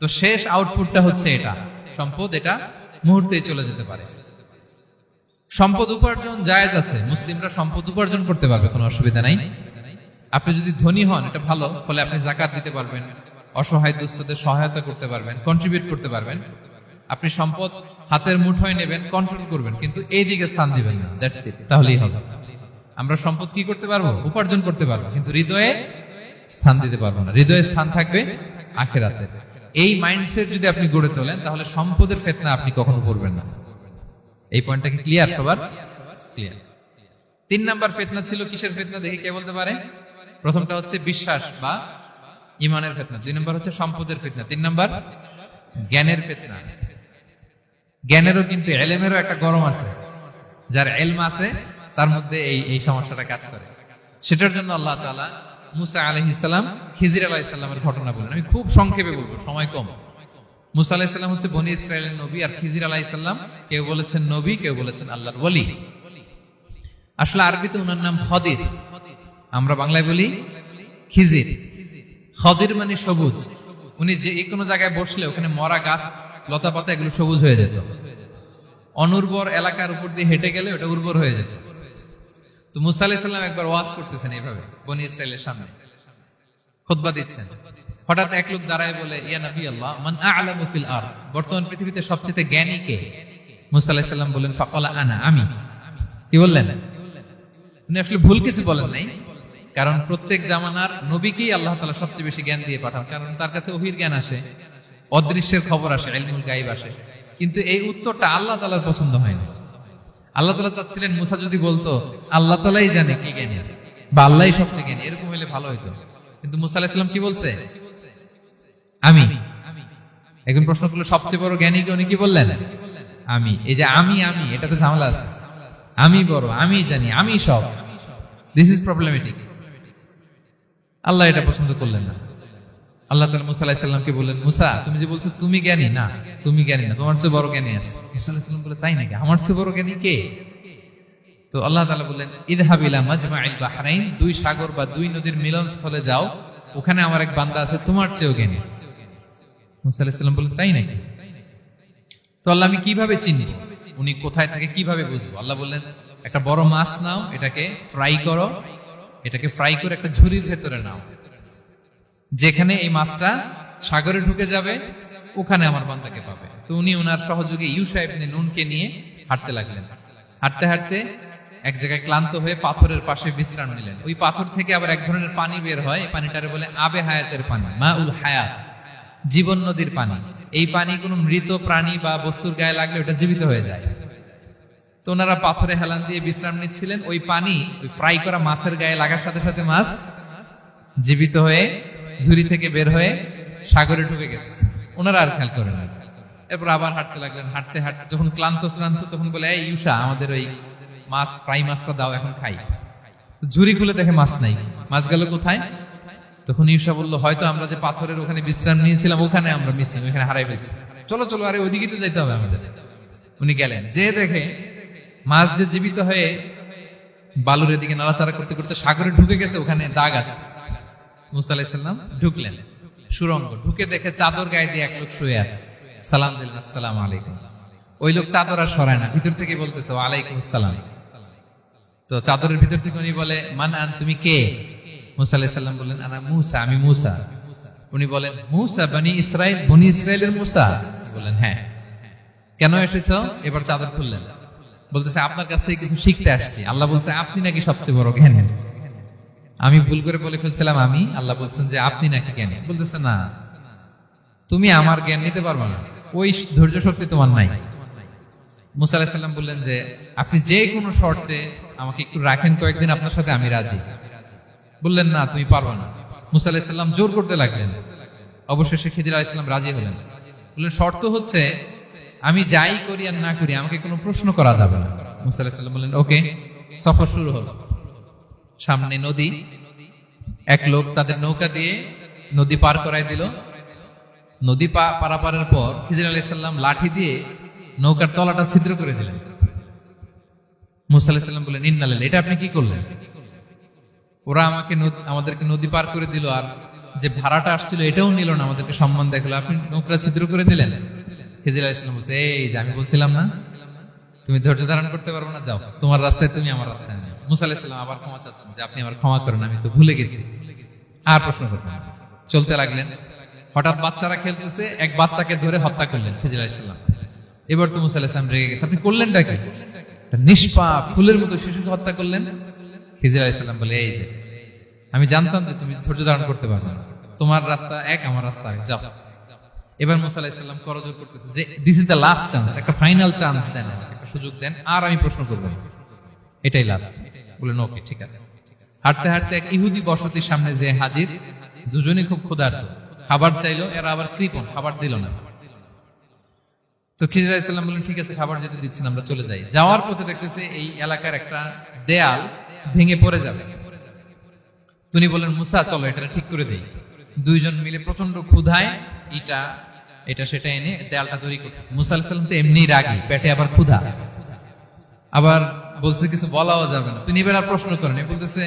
তো শেষ আউটপুটটা হচ্ছে এটা, সম্পদ এটা মুহূর্তেই চলে যেতে পারে। সম্পদ উপার্জন জায়েজ আছে, মুসলিমরা সম্পদ উপার্জন করতে পারবে, কোনো অসুবিধা নাই। আপনি যদি ধনী হন এটা ভালো, ফলে আপনি যাকাত দিতে পারবেন, অসহায় দুস্থদের সহায়তা করতে পারবেন, কন্ট্রিবিউট করতে পারবেন। আপনি সম্পদ হাতের মুঠোয় নেবেন, কন্ট্রোল করবেন, কিন্তু এই দিকে স্থান দিবেন না। দ্যাটস ইট, তাহলেই হবে। আমরা সম্পদ কি করতে পারবো? উপার্জন করতে পারবো, কিন্তু হৃদয়ে স্থান দিতে পারবো না। হৃদয়ে স্থান থাকবে আখিরাতে। এই মাইন্ডসেট যদি আপনি গড়ে তোলেন, তাহলে সম্পদের ফিতনা আপনি কখনো পড়বেন না। এই পয়েন্টটা কি ক্লিয়ার সবার? ক্লিয়ার। 3 নাম্বার ফিতনা ছিল কিসের ফিতনা দেখি কে বলতে পারে? প্রথমটা হচ্ছে বিশ্বাস বা ঈমানের ফিতনা, 2 নাম্বার হচ্ছে সম্পদের ফিতনা, 3 নাম্বার জ্ঞানের ফিতনা। জ্ঞানেরও কিন্তু ইলমেরও একটা গরম আছে। যার ইলম আছে তার মধ্যে এই সমস্যাটা কাজ করে। সেটার জন্য আল্লাহ তাআলা মুসা আলাইহিস সালাম, খিজির আলাইহিস সালামের ঘটনা বলেন। আমি খুব সংক্ষেপে বলবো, সময় কম। মুসা আলাইহিস সালাম হচ্ছে বনি ইসরাইলের নবী, আর খিজির আলাইহিস সালাম কেউ বলেছেন নবী, কেউ বলেছেন আল্লাহর ওলি। আসলে আরবিতে ওনার নাম খদির, আমরা বাংলায় বলি খিজির। খদির মানে সবুজ। উনি যে কোনো জায়গায় বসলে ওখানে মরা গাছ, লতা পাতা এগুলো সবুজ হয়ে যেত। অনুর্বর এলাকার উপর দিয়ে হেঁটে গেলে ওটা উর্বর হয়ে যেত। তো মুসা আলাইহিস সালাম একবার ওয়াজ করতেছেন এইভাবে বনি ইসরাইলের সামনে, খুতবা দিচ্ছেন। হঠাৎ এক লোক দাঁড়ায় বলে, ইয়া নবী আল্লাহ, মান আ'লামু ফিল আরদ, বর্তমান পৃথিবীতে সবচেয়ে জ্ঞানী কে? মুসা আলাইহিস সালাম বলেন, ফাকালা আনা, আমি। কি বললেন? উনি আসলে ভুল কিছু বলেন নাই, কারণ প্রত্যেক জামানার নবীকেই আল্লাহ তাআলা সবচেয়ে বেশি জ্ঞান দিয়ে পাঠান, কারণ তার কাছে ওহীর জ্ঞান আসে, অদৃশ্যের খবর আসে, ইলমুল গায়ব আসে। কিন্তু এই উত্তরটা আল্লাহ তাআলার পছন্দ হয়নি। আল্লাহ তাআলা চাচ্ছিলেন মুসা যদি বলতো আল্লাহ তাআলাই জানে কি জ্ঞানী বা আল্লাহই সবচেয়ে জ্ঞানী, এরকম হলে ভালো হতো। কিন্তু মুসা আলাইহিস সালাম কি বলছে? আমি। এখন প্রশ্ন করলো সবচেয়ে বড় জ্ঞানী কে? উনি কি বললেন? আমি। এই যে আমি আমি, এটাতে ঝামেলা আছে। আমি বড়, আমি জানি, আমি সব, দিস ইজ প্রবলেমেটিক। আল্লাহ এটা পছন্দ করলেন না। আল্লাহ তাআলা মুসা আলাইহিস সালামকে বললেন, মুসা তুমি যে বলছো তুমি জ্ঞানী, না তুমি জ্ঞানী না, তোমার চেয়ে বড় জ্ঞানী আছে। মুসা আলাইহিস সালাম বলে, তাই নাকি? আমার চেয়ে বড় জ্ঞানী কে? তো আল্লাহ তাআলা বললেন, ইযহাব ইলা মাজমাইল বাহরাইন, 2 সাগর বা 2 নদীর মিলনস্থলে যাও, ওখানে আমার এক বান্দা আছে তোমার চেয়েও জ্ঞানী। মুসা আলাইহিস সালাম বললেন, তাই নাকি? তো আল্লাহ, আমি কিভাবে চিনব উনি কোথায় থাকে, কিভাবে বুঝবো? আল্লাহ বললেন, একটা বড় মাছ নাও, এটাকে ফ্রাই করো, এটাকে ফ্রাই করে একটা ঝুড়ির ভেতরে নাও, যেখানে এই মাছটা সাগরে ঢুকে যাবে ওখানে আমার বান্দাকে পাবে। তো উনি ওনার সহযোগী ইউশা ইবনে নুনকে নিয়ে হাঁটতে লাগলেন। হাঁটতে হাঁটতে এক জায়গায় ক্লান্ত হয়ে পাথরের পাশে বিশ্রাম নিলেন। ওই পাথর থেকে আবার এক ধরনের পানি বের হয়, এই পানিটারে বলে আবে হায়াতের পানি, মা উল হায়াত, জীবন নদীর পানি। এই পানি কোনো মৃত প্রাণী বা বস্তুর গায়ে লাগলে ওটা জীবিত হয়ে যায়। তো ওনারা পাথরে হেলান দিয়ে বিশ্রাম নিচ্ছিলেন, ওই পানি ওই ফ্রাই করা মাছের গায়ে লাগার সাথে সাথে মাছ জীবিত হয়ে ঝুড়ি থেকে বের হয়ে সাগরে ঢুকে গেছে। ওনারা আর খেয়াল করেন না। এরপর আবার হাঁটতে লাগলেন, হাঁটতে হাঁটতে যখন ক্লান্ত শ্রান্ত তখন বলে, এই ইউসা, আমাদের ওই মাছ ফ্রাই মাছটা দাও, এখন খাই। ঝুড়ি খুলে দেখে মাছ নাই, মাছ গেল কোথায়? তখন ইউসা বললো, হয়তো আমরা যে পাথরের ওখানে বিশ্রাম নিয়েছিলাম ওখানে আমরা মিসিং, ওখানে হারাই ফেলছি, চলো চলো, আরে ওইদিকে তো যাইতে হবে আমাদের। উনি গেলেন, যে দেখে মাছ যে জীবিত হয়ে বালুর এদিকে নাড়াচাড়া করতে করতে সাগরে ঢুকে গেছে, ওখানে দাগ আছে। মুসা আলাইহিস সালাম ঢুকলেন সুরঙ্গ, ঢুকে দেখে চাদর গায়ে দিয়ে এক লোক শুয়ে আছে। সালাম দিলেন, আসসালামু আলাইকুম। ওই লোক চাদর আর সরায় না, ভিতর থেকে বলতেছে ওয়ালাইকুম আসসালাম। তো চাদরের ভিতর থেকে উনি বলে, মান আন, তুমি কে? মুসা আলাইহিস সালাম বললেন, আনা মুসা, আমি মুসা। উনি বলেন, মুসা বনি ইসরাইল, বনি ইসরাইলের মুসা? বললেন, হ্যাঁ। কেন এসেছো? এবার চাদর খুললেন, বলতেছে আপনার কাছ থেকে কিছু শিখতে আসছি। আল্লাহ বলছে আপনি নাকি সবচেয়ে বড় জ্ঞানী। আমি ভুল করে বলে ফেলছিলাম আমি, আল্লাহ বলছেন যে আপনি নাকি জ্ঞানী। বলতেছে না, তুমি আমার জ্ঞান নিতে পারবে না, ওই ধৈর্য শক্তি তোমার নাই। মুসা আলাইহিস সালাম বললেন যে আপনি যে কোনো শর্তে আমাকে একটু রাখেন কয়েকদিন, আপনার সাথে আমি রাজি। বললেন না, তুমি পারবে না। মুসা আলাইহিস সালাম জোর করতে লাগলেন, অবশেষে খিদির আলাইহিস সালাম রাজি হলেন। বললেন, শর্ত হচ্ছে আমি যাই করি আর না করি আমাকে কোনো প্রশ্ন করা যাবে না। মুসা আলাইহিস সালাম বললেন, ওকে। সফর শুরু হলো। সামনে নদী, এক লোক তাদের নৌকা দিয়ে নদী পার করাই দিল। নদী পারাপারের পর খিজির আলাইহিস সালাম লাঠি দিয়ে নৌকার তলাটা ছিদ্র করে দিলেন। মুসা আলাইহিস সালাম বললেন, ইন্না লিল্লাহি, এটা আপনি কি করলেন? ওরা আমাদেরকে নদী পার করে দিল, আর যে ভাড়াটা আসছিল এটাও নিল না, আমাদেরকে সম্মান দেখালো, আপনি নৌকা ছিদ্র করে দিলেন। খিজির আলাইহিস সালাম বলছে, এই যে আমি বলছিলাম না তুমি ধৈর্য ধারণ করতে পারবে না, যাও তোমার রাস্তায় তুমি, আমার রাস্তায় নেই। মুসা আলাইহিস সালাম আবার ক্ষমা চাচ্ছেন যে আপনি আমার ক্ষমা করেন, আমি তো ভুলে গেছি, আর প্রশ্ন করবেন না। চলতে লাগলেন। হঠাৎ বাচ্চারা খেলতেছে, এক বাচ্চাকে ধরে হত্যা করলেন খিজির আলাইহিস সালাম। এবার তো মুসা আলাইহিস সালাম রেগে গেছে, আপনি করলেনটা কি? নিষ্পাপ ফুলের মতো শিশুকে হত্যা করলেন। খিজির আলাইহিস সালাম বলে, এই যে আমি জানতাম যে তুমি ধৈর্য ধারণ করতে পারবে না, তোমার রাস্তা এক, আমার রাস্তা এক, যাও। এবার মুসা আলাইহিস সালাম করজোর করতেছে যে this is the last chance, একটা ফাইনাল চান্স দেন, একটা সুযোগ দেন, আর আমি প্রশ্ন করবো না, এটাই লাস্ট। বললেন, ওকে ঠিক আছে। হাঁটতে হাঁটতে এক ইহুদি বসতির সামনে যে হাজির, দুজনেই খুব ক্ষুধার্ত, খাবার চাইলো, এরা আবার কৃপণ, খাবার দিল না। তো খিজির আলাইহিস সালাম বললেন, ঠিক আছে, খাবার যেটা দিচ্ছেন আমরা চলে যাই। যাওয়ার পথে দেখতেছে এই এলাকার একটা দেয়াল ভেঙে পড়ে যাবে। তিনি বললেন, মুসা চলো এটা ঠিক করে দেই। দুইজন মিলে প্রচন্ড ক্ষুধায় এটা সেটা এনে দেয়ালটা তৈরি করতেছে। মুসা আলাইহিস সালাম তো এমনি রাগী, পেটে আবার ক্ষুধা, আবার বলছে কিছু বলাও যাবে না। তিনি এবার প্রশ্ন করেন, বলতেছে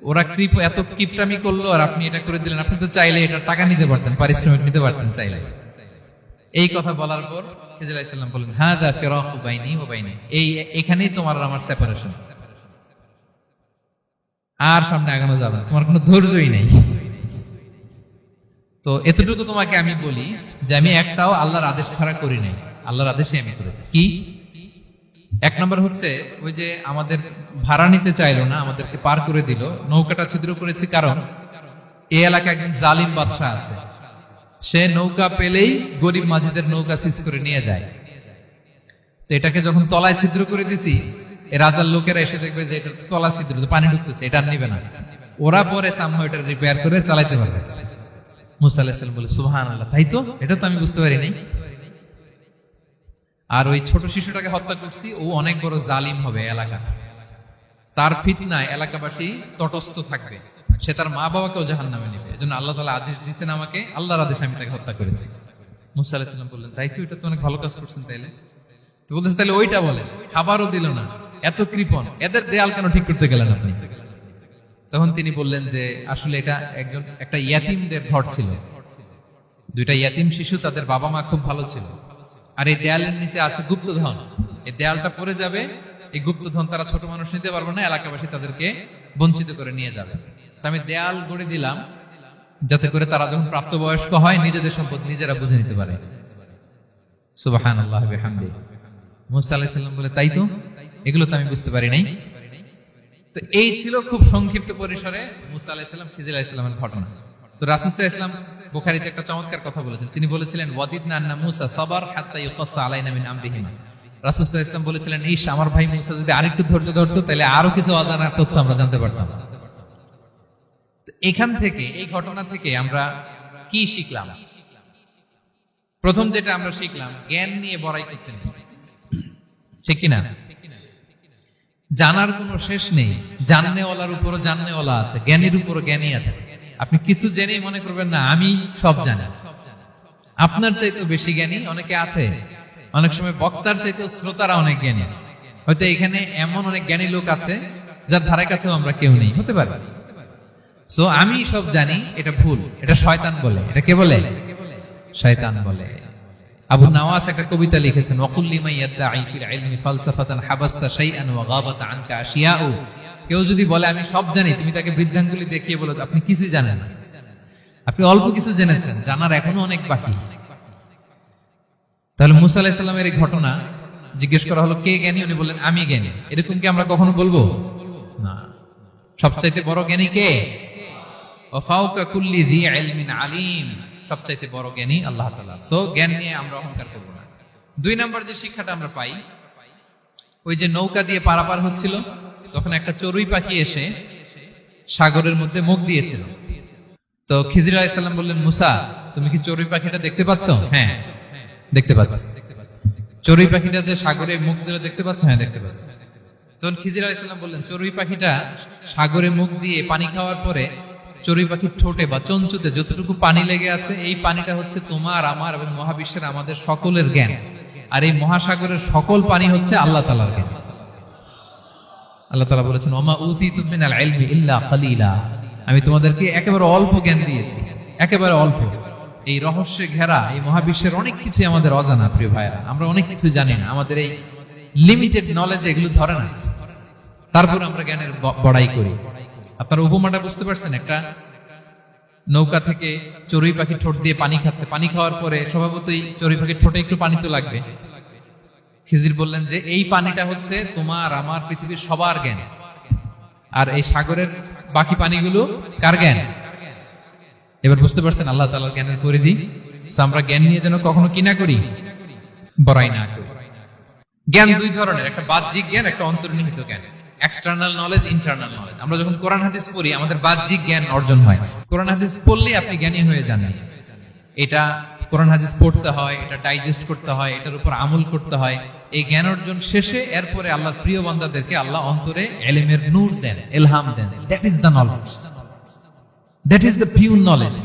ওরা এত কিপটামি করলো আর আপনি এটা করে দিলেন, আপনি তো চাইলে এটা টাকা নিতে পারতেন, পারিশ্রমিক নিতে পারতেন চাইলে। এই কথা বলার পর খিজির আলাইহিস সালাম বললেন, হাযা ফিরাকু বাইনি ওয়া বাইনি, এখানেই তোমার আর আমার সেপারেশন, আর সামনে আগানো যাবে না, তোমার কোনো ধৈর্যই নেই। তো এতটুকু তোমাকে আমি বলি যে আমি একটাও আল্লাহর আদেশ ছাড়া করি নাই, আল্লাহর আদেশে আমি করেছি। কি? এক নম্বর হচ্ছে ওই যে আমাদের ভাড়া নিতে চাইলো না, আমাদেরকে পার করে দিল, নৌকাটা ছিদ্র করেছি কারণ এই এলাকায় একজন জালিম বাদশাহ আছে, সে নৌকা পেলেই গরিব মাঝিদের নৌকা সিজ করে নিয়ে যায়। তো এটাকে যখন তলায় ছিদ্র করে দিছি, রাজার লোকেরা এসে দেখবে যে এটা তলা ছিদ্র, পানি ঢুকতেছে, এটা নিবে না, ওরা পরে সামনে এটা রিপেয়ার করে চালাইতে পারবে। মুসা আলাইহিস সালাম বলে, সুবহানাল্লাহ, তাই তো, এটা তো আমি বুঝতে পারিনি। আর ওই ছোট শিশুটাকে হত্যা করছি, ও অনেক বড় জালিম হবে এলাকা, তার ফিতনায় এলাকাবাসী তটস্থ থাকবে, সে তার মা বাবাকেও জাহান্নামে নেবে। এজন্য আল্লাহ তাআলা আদেশ দিয়েছেন আমাকে, আল্লাহর আদেশে আমি তাকে হত্যা করেছি। মুসা আলাইহিস সালাম বললেন, তাই তো, এটা তো অনেক ভালো কাজ করছেন। তাইলে তো বলতেছে, তাহলে ওইটা বলেন, খাবারও দিল না, এত কৃপণ, এদের দেয়াল কেন ঠিক করতে গেলেন আপনি? তখন তিনি বললেন যে আসলে এটা একটা ইয়াতিমদের ঘর ছিল, দুইটা ইয়াতিম শিশু, তাদের বাবা মা খুব ভালো ছিল, আর এই দেয়ালের নিচে আছে গুপ্তধন, এই দেয়ালটা পড়ে যাবে, এই গুপ্তধন তারা ছোট মানুষ নিতে পারবে না, এলাকাবাসী তাদেরকে বঞ্চিত করে নিয়ে যাবে। আমি দেয়াল গড়ে দিলাম যাতে করে তারা যখন প্রাপ্তবয়স্ক হয় নিজেদের সম্পদ নিজেরা বুঝে নিতে পারে। সুবহানাল্লাহি ওয়া বিহামদিহি। মুসা আলাইহিস সালাম বলে, তাই তো, এগুলো তো আমি বুঝতে পারি নাই। তো এই ছিল খুব সংক্ষিপ্ত পরিসরে মুসা আলাইহিস সালাম খিজির আলাইহিস সালামের ঘটনা। তো রাসূল সাল্লাল্লাহু আলাইহি ওয়াসাল্লাম বুখারীতে একটা চমৎকার কথা বলেছেন। তিনি বলেছিলেন, ওয়াদিদনা আন্না মুসা সাবার হাত্তা ইউকাসসা আলাইনা মিন আমরিহিমা। রাসূল সাল্লাল্লাহু আলাইহি ওয়াসাল্লাম বলেছিলেন, ইস, আমার ভাই মুসা যদি আরেকটু ধৈর্য ধরতো তাহলে আরো কিছু অজানা তথ্য আমরা জানতে পারতাম। এখান থেকে, এই ঘটনা থেকে আমরা কি শিখলাম? প্রথম যেটা আমরা শিখলাম, জ্ঞান নিয়ে বড়াই করতে নেই, ঠিক কিনা? জানার কোনো শেষ নেই। জাননেওয়ালার উপরও জাননেওয়ালা আছে, জ্ঞানীর উপরও জ্ঞানী আছে। আপনি কিছু জেনেই মনে করবেন না আমি সব জানি। আপনার চাইতেও বেশি জ্ঞানী অনেকে আছে। অনেক সময় বক্তার চাইতেও শ্রোতারা অনেক জ্ঞানী। হয়তো এখানে এমন অনেক জ্ঞানী লোক আছে যার ধারে কাছেও আমরা কেউ নেই, হতে পারে। সো আমি সব জানি, এটা ভুল, এটা শয়তান বলে। এটা কে বলে? শয়তান বলে। আবু নাওয়াস একটা কবিতা লিখেছেন, ওয়াকুল্লি মান ইয়াদঈ ফিল ইলমি ফালসাফাতান হাবাসতা শাইআন ওয়া গাবাত আনকা আশিয়াউ। কেউ যদি বলে আমি সব জানি, তুমি তাকে বৃদ্ধাঙ্গুলি দেখিয়ে বলো আপনি কিছুই জানেন না, আপনি অল্প কিছু জেনেছেন, জানার এখনো অনেক বাকি। তাহলে মুসা আলাইহিস সালামের এই ঘটনা, জিজ্ঞেস করা হলো কে জ্ঞানী, উনি বললেন আমি জ্ঞানী। এরকম কি আমরা কখনো বলবো? না। সবচাইতে বড় জ্ঞানী কে? ওয়া ফাওকা কুল্লি যী ইলমিন আলিম। সবচাইতে বড় জ্ঞানী আল্লাহ তাআলা। সো জ্ঞান নিয়ে আমরা অহংকার করব না। 2 নাম্বার যে শিক্ষাটা আমরা পাই, ওই যে নৌকা দিয়ে পারাপার হচ্ছিল, তখন একটা চড়ুই পাখি এসে সাগরের মধ্যে মুখ দিয়েছিল। তো খিজির আলাইহিস সালাম বললেন, মুসা, তুমি কি চড়ুই পাখিটা দেখতে পাচ্ছ? হ্যাঁ, দেখতে পাচ্ছি। চড়ুই পাখিটা যে সাগরে মুখ দিলে দেখতে পাচ্ছ? হ্যাঁ, দেখতে পাচ্ছি। তখন খিজির আলাইহিস সালাম বললেন, চড়ুই পাখিটা সাগরে মুখ দিয়ে পানি খাওয়ার পরে চড়ুই পাখির ঠোঁটে বা চঞ্চুতে যতটুকু পানি লেগে আছে, এই পানিটা হচ্ছে তোমার, আমার এবং মহাবিশ্বের আমাদের সকলের জ্ঞান। আর এই মহাসাগরের সকল পানি হচ্ছে আল্লাহ তাআলার জ্ঞান। আল্লাহ তাআলা বলেছেন, ওমা উতিতুম মিনাল ইলমি ইল্লা কালিলা। আমি তোমাদেরকে একেবারে অল্প জ্ঞান দিয়েছি, একেবারে অল্প। এই রহস্যে ঘেরা এই মহাবিশ্বের অনেক কিছু আমাদের অজানা। প্রিয় ভাইরা, আমরা অনেক কিছু জানি না। আমাদের এই লিমিটেড নলেজ এগুলো ধরে না, তারপর আমরা জ্ঞানের বড়াই করি। আপনারা উপমাটা বুঝতে পারছেন? একটা নৌকা থেকে চড়ুই পাখি ঠোঁট দিয়ে পানি খাচ্ছে, পানি খাওয়ার পরে স্বভাবতই চড়ুই পাখির ঠোঁটে একটু পানি তো লাগবে। খিজির বললেন যে এই পানিটা হচ্ছে তোমার, আমার, পৃথিবীর সবার জ্ঞান। আর এই সাগরের বাকি পানিগুলো কার জ্ঞান? এবার বুঝতে পারছেন আল্লাহ তাআলার জ্ঞানের পরিধি। আমরা জ্ঞান নিয়ে যেন কখনো কি না করি, বড়াই না করি। জ্ঞান 2 ধরনের, একটা বাহ্যিক জ্ঞান, একটা অন্তর্নিহিত জ্ঞান। External knowledge, internal knowledge. আমরা যখন কোরআন হাদিস পড়ি আমাদের বাহ্যিক জ্ঞান অর্জন হয়। কোরআন হাদিস পড়লেই আপনি জ্ঞানী হয়ে যান। এটা কোরআন হাদিস পড়তে হয়, এটা ডাইজেস্ট করতে হয়, এটার উপর আমল করতে হয়। এই জ্ঞান অর্জন শেষে এরপরে আল্লাহর প্রিয় বান্দাদেরকে আল্লাহ অন্তরে ইলমের নূর দেন, ইলহাম দেন। That is the knowledge, that is the pure knowledge.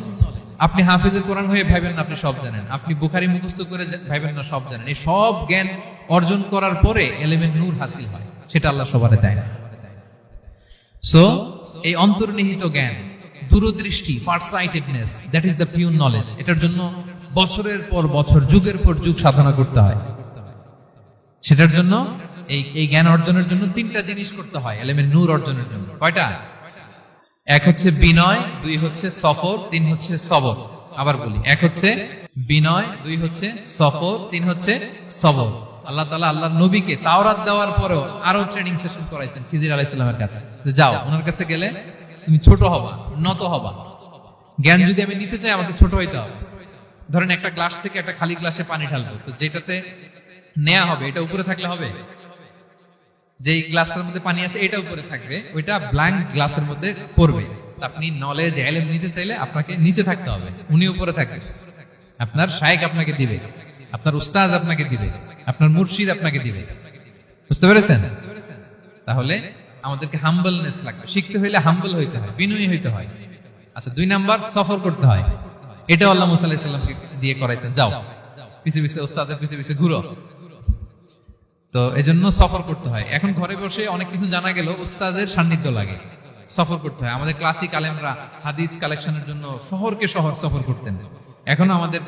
আপনি হাফেজে কোরআন হয়ে ভাবেন না আপনি সব জানেন, আপনি বুখারী মুখস্থ করে ভাবেন না সব জানেন। এই সব জ্ঞান অর্জন করার পরে ইলমের নূর হাসিল হয়, সেটা আল্লাহ সবারে দেয় না। সো এই অন্তর্নিহিত জ্ঞান, দূরদৃষ্টি, farsightedness, that is the pure knowledge. এটার জন্য বছরের পর বছর, যুগের পর যুগ সাধনা করতে হয়। সেটার জন্য এই জ্ঞান অর্জনের জন্য 3টা জিনিস করতে হয় ইলমের নূর অর্জনের জন্য। কয়টা? 1 হচ্ছে বিনয়, 2 হচ্ছে সফর, 3 হচ্ছে সবর। আবার বলি, 1 হচ্ছে বিনয়, 2 হচ্ছে সফর, 3 হচ্ছে সবর। আল্লাহ তাআলা আল্লাহর নবীকে তাওরাত দেওয়ার পরেও আরো ট্রেনিং সেশন করাইছেন খিজির আলাইহিস সালামের কাছে। যাও, ওনার কাছে গেলে তুমি ছোট হবা, নত হবা। জ্ঞান যদি আমি নিতে চাই আমাকে ছোট হইতে হবে। ধরেন একটা গ্লাস থেকে একটা খালি গ্লাসে পানি ঢালবো, তো যেটাতে নেওয়া হবে এটা উপরে থাকলে হবে? যেই গ্লাসটার মধ্যে পানি আছে এটা উপরে থাকবে, ওইটা ব্ল্যাঙ্ক গ্লাসের মধ্যে পড়বে। আপনি নলেজ, ইলম নিতে চাইলে আপনাকে নিচে থাকতে হবে, উনি উপরে থাকবে। আপনার শায়েখ আপনাকে দিবে, আপনার উস্তাদ আপনাকে দিবে, আপনার মুর্শিদ আপনাকে দিবে। বুঝতে পেরেছেন? তাহলে আমাদেরকে হাম্বলনেস লাগবে। শিখতে হইলে হাম্বল হইতে হয়, বিনয়ী হইতে হয়। আচ্ছা, 2 নাম্বার সফর করতে হয়। এটা আল্লাহ মুসা আলাইহিস সালামকে দিয়ে করাইছেন, যাও পিছে পিছে উস্তাদের পিছে পিছে ঘুরো। তো এজন্য সফর করতে হয়। এখন ঘরে বসে অনেক কিছু জানা গেল, উস্তাদের সান্নিধ্য লাগে, সফর করতে হয়। আমাদের ক্লাসিক আলেমরা হাদিস কালেকশনের জন্য শহরকে শহর সফর করতেন। এখনো আমাদের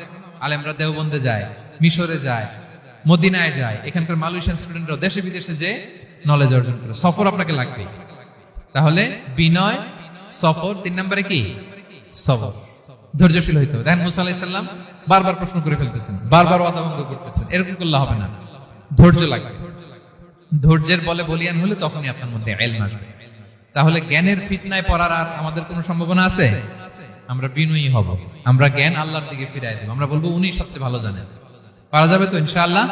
আলেমরা দেওবন্দে যায়, মিশরে যায়, মদিনায় যায়। এখানকার মালয়েশিয়ান স্টুডেন্টরা দেশে বিদেশে যে নলেজ অর্জন করে। সফর আপনাকে লাগবে। তাহলে বিনয়, সফর, 3 নম্বরে কি? সবর। ধৈর্যশীল হইতে হবে। দেখেন মুসা আলাইহিস সালাম বারবার প্রশ্ন করে ফেলতেছেন, বারবার ওয়াদা ভঙ্গ করতেছেন। এরকম করলে হবে না। ধৈর্য লাগবে। ধৈর্যের বলে বলিয়ান হলে তখনই আপনার মধ্যে ইলম আসবে। তাহলে জ্ঞানের ফিতনায় পড়ার আর আমাদের কোনো সম্ভাবনা আছে? আমরা বিনয়ী হব, আমরা জ্ঞান আল্লাহর দিকে ফিরাই দেব, আমরা বলবো উনি সবচেয়ে ভালো জানেন। পারা যাবে তো ইনশাআল্লাহ?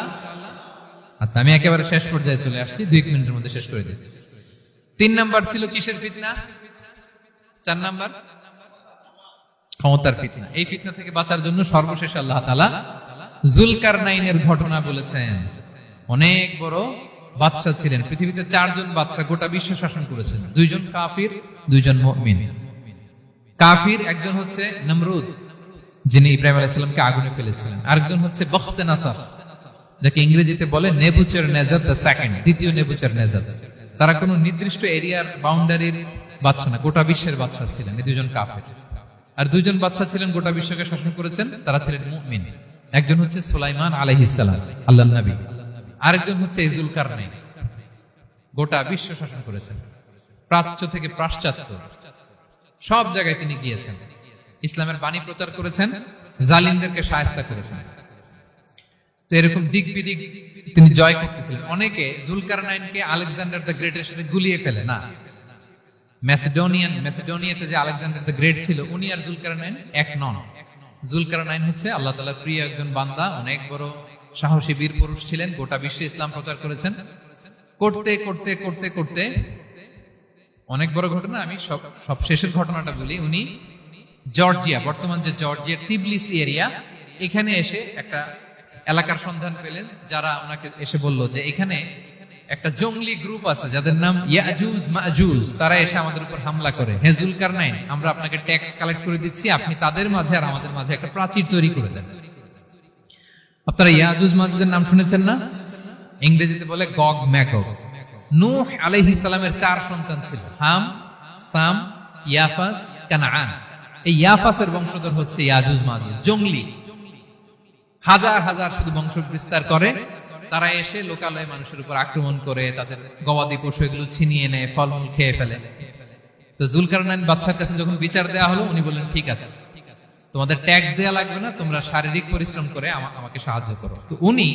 আচ্ছা, আমি একেবারে শেষ পর্যায়ে চলে আসছি, 2 মিনিটের মধ্যে শেষ করে দিচ্ছি। 3 নাম্বার ছিল কিসের ফিতনা? 4 নাম্বার ক্ষমতার ফিতনা। এই ফিতনা থেকে বাঁচার জন্য সর্বশেষ আল্লাহ তাআলা যুলকারনাইনের ঘটনা বলেছেন। অনেক বড় বাদশা ছিলেন, পৃথিবীতে 4 জন বাদশা গোটা বিশ্ব শাসন করেছেন। 2 জন কাফির, 2 জন মুমিন। কাফির একজন হচ্ছে নমরুদ, যিনি ইব্রাহিম আলাইহিস সালামকে আগুনে ফেলেছিলেন। আরেকজন হচ্ছে বখতে নাসার, যাকে ইংরেজিতে বলে নেবুচারনেজার দ্য সেকেন্ড, দ্বিতীয় নেবুচারনেজার। তারা কোনো নির্দিষ্ট এরিয়ার বাউন্ডারির বাদশা না, গোটা বিশ্বের বাদশা ছিলেন এই 2 জন কাফির। আর 2 জন বাদশা ছিলেন গোটা বিশ্বকে শাসন করেছেন, তারা ছিলেন মুমিন। একজন হচ্ছে সুলাইমান আলাইহিস সালাম, আল্লাহর নবী। আরেকজন হচ্ছে যুলকারনাইন, গোটা বিশ্ব শাসন করেছেন, প্রাচ্য থেকে পাশ্চাত্য সব জায়গায় তিনি গিয়েছেন, ইসলামের বাণী প্রচার করেছেন, জালিমদেরকে শায়েস্তা করেছেন। তো এরকম দিক বিদিক তিনি জয় করতেছিলেন। অনেকে যুলকারনাইনকে আলেকজান্ডার দ্য গ্রেটের সাথে গুলিয়ে ফেলে না। ম্যাসিডোনিয়াতে যে আলেকজান্ডার দ্য গ্রেট ছিল, উনি আর যুলকারনাইন এক নন। যুলকারনাইন হচ্ছে আল্লাহ তাআলার প্রিয় একজন বান্দা, অনেক বড় সাহসী বীর পুরুষ ছিলেন, গোটা বিশ্বে ইসলাম প্রচার করেছেন। করতে করতে করতে করতে অনেক বড় ঘটনা, আমি সব শেষের ঘটনাটা বলি। উনি জর্জিয়া, বর্তমান যে জর্জিয়ার তিবলিসি এরিয়া, এখানে এসে একটা এলাকার সন্ধান পেলেন, যারা ওনাকে এসে বলল যে এখানে একটা জঙ্গলি গ্রুপ আছে যাদের নাম ইয়াজুজ মাজুজ, তারা এসে আমাদের উপর হামলা করে। হে যুলকারনাইন, আমরা আপনাকে ট্যাক্স কালেক্ট করে দিচ্ছি, আপনি তাদের মাঝে আর আমাদের মাঝে একটা প্রাচীর তৈরি করে দেন। আপনারা ইয়াজুজ মাজুজের নাম শুনেছেন না? ইংরেজিতে বলে গগ ম্যাগগ। নূহ আলাইহিস সালামের 4 সন্তান ছিল, হাম, সাম, ইয়াফাস, কানাআন। এই ইয়াফাসের বংশধর হচ্ছে ইয়াজুজ মাজুজ, জঙ্গলি, হাজার হাজার শুধু বংশ বিস্তার করে। তারা এসে লোকালয়ে মানুষের উপর আক্রমণ করে, তাদের গবাদি পশু এগুলো ছিনিয়ে নেয়, ফলমূল খেয়ে ফেলে। তো যুলকারনাইন বাদশার কাছে যখন বিচার দেওয়া হলো, উনি বললেন ঠিক আছে, তোমাদের ট্যাক্স দেয়া লাগবে না, তোমরা শারীরিক পরিশ্রম করে আমাকে সাহায্য করো। তো উনি